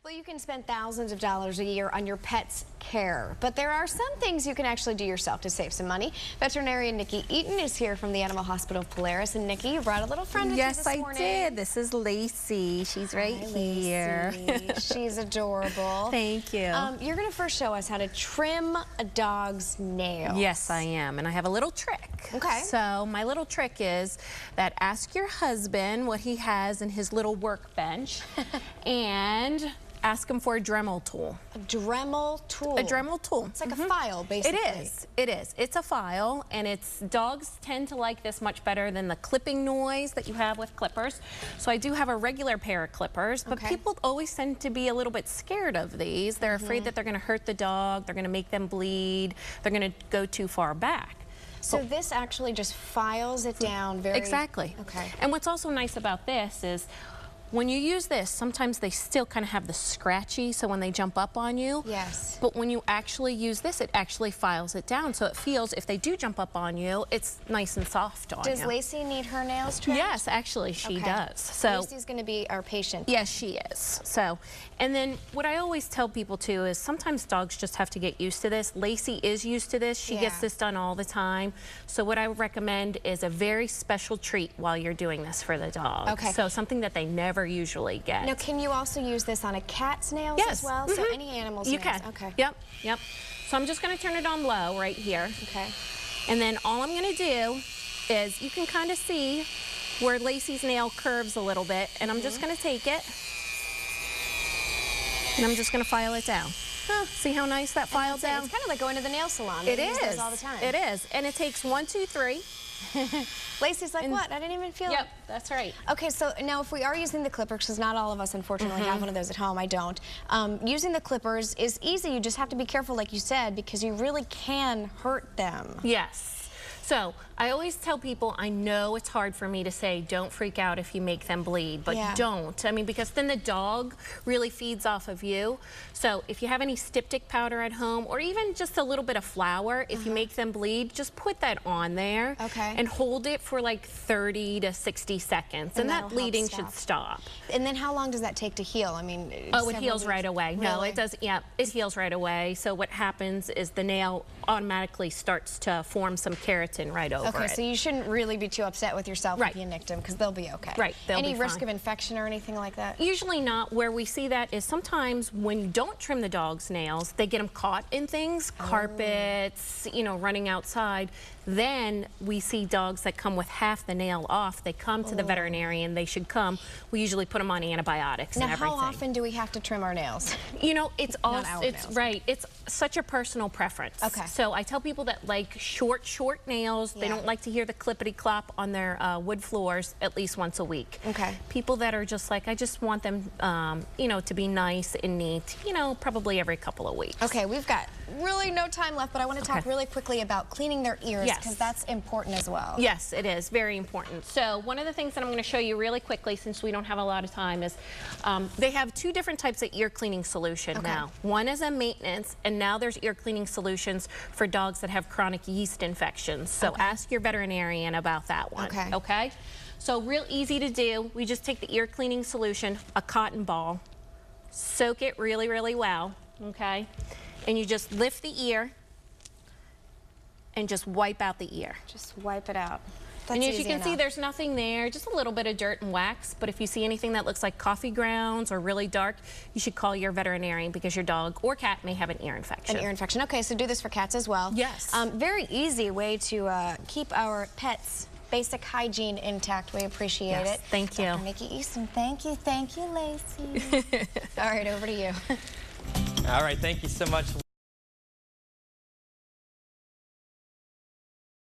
Well, you can spend thousands of dollars a year on your pet's care, but there are some things you can actually do yourself to save some money. Veterinarian Nikki Eaton is here from the Animal Hospital of Polaris. And Nikki, you brought a little friend with you this morning. Yes, I did. This is Lacey. She's right here. She's adorable. Thank you. You're going to first show us how to trim a dog's nails. Yes, I am. And I have a little trick. Okay. So my little trick is that ask your husband what he has in his little workbench and ask him for a Dremel tool. A Dremel tool? A Dremel tool. It's like a file, basically. It is. It is. It's a file, and dogs tend to like this much better than the clipping noise that you have with clippers. So I do have a regular pair of clippers, but people always tend to be a little bit scared of these. They're afraid that they're going to hurt the dog, they're going to make them bleed, they're going to go too far back. So this actually just files it down very... Exactly. Okay. And what's also nice about this is when you use this, sometimes they still kind of have the scratchy, so when they jump up on you. Yes. But when you actually use this, it actually files it down, so it feels, if they do jump up on you, it's nice and soft on you. Does Lacey need her nails trimmed? Yes, actually, she does. So Lacey's going to be our patient. Yes, she is. So, and then what I always tell people too is sometimes dogs just have to get used to this. Lacey is used to this. She gets this done all the time. So what I would recommend is a very special treat while you're doing this for the dog. Okay. So something that they never usually get. Now, can you also use this on a cat's nails as well? So any animal's you nails? can. Okay. Yep, yep. So I'm just going to turn it on low right here. Okay. And then all I'm going to do is, you can kind of see where Lacey's nail curves a little bit, and I'm just going to take it and I'm just going to file it down. See how nice that files down? It's kind of like going to the nail salon. It is. is. All the time. It is. And it takes 1, 2, 3. Lacey's like, what? I didn't even feel it. Yep, that's right. Okay, so now if we are using the clippers, because not all of us unfortunately have one of those at home, I don't. Using the clippers is easy. You just have to be careful, like you said, because you really can hurt them. Yes. So I always tell people, I know it's hard for me to say, don't freak out if you make them bleed, but don't. I mean, because then the dog really feeds off of you. So if you have any styptic powder at home, or even just a little bit of flour, if you make them bleed, just put that on there and hold it for like 30 to 60 seconds, and that bleeding should stop. And then how long does that take to heal? I mean, it heals right away. Really? No, it does. Yeah, it heals right away. So what happens is the nail automatically starts to form some keratin right over it. Okay, so you shouldn't really be too upset with yourself if you nicked them, because they'll be okay. Right, they'll be Any risk fine. of infection or anything like that? Usually not. Where we see that is sometimes when you don't trim the dog's nails, they get them caught in things, carpets, you know, running outside. Then we see dogs that come with half the nail off. They come to the veterinarian. They should come. We usually put them on antibiotics and everything. Now, how often do we have to trim our nails? You know, it's all, nails. Right. It's such a personal preference. Okay. So I tell people that like short nails. They don't like to hear the clippity-clop on their wood floors at least once a week. Okay. People that are just like, I just want them, you know, to be nice and neat, you know, probably every couple of weeks. Okay, we've got really no time left, but I want to talk really quickly about cleaning their ears, because that's important as well. Yes, it is very important. So one of the things that I'm going to show you really quickly, since we don't have a lot of time, is they have 2 different types of ear cleaning solution now. One is a maintenance, and now there's ear cleaning solutions for dogs that have chronic yeast infections. So ask your veterinarian about that one. Okay? So real easy to do. We just take the ear cleaning solution, a cotton ball, soak it really, really well, okay? And you just lift the ear and just wipe out the ear. Just wipe it out. And as you can see, there's nothing there, just a little bit of dirt and wax. But if you see anything that looks like coffee grounds or really dark, you should call your veterinarian, because your dog or cat may have an ear infection. An ear infection. Okay, so do this for cats as well. Yes. Very easy way to keep our pets' basic hygiene intact. We appreciate it. Thank you. Dr. Nikki Eaton, thank you, Lacey. All right, over to you. All right, thank you so much.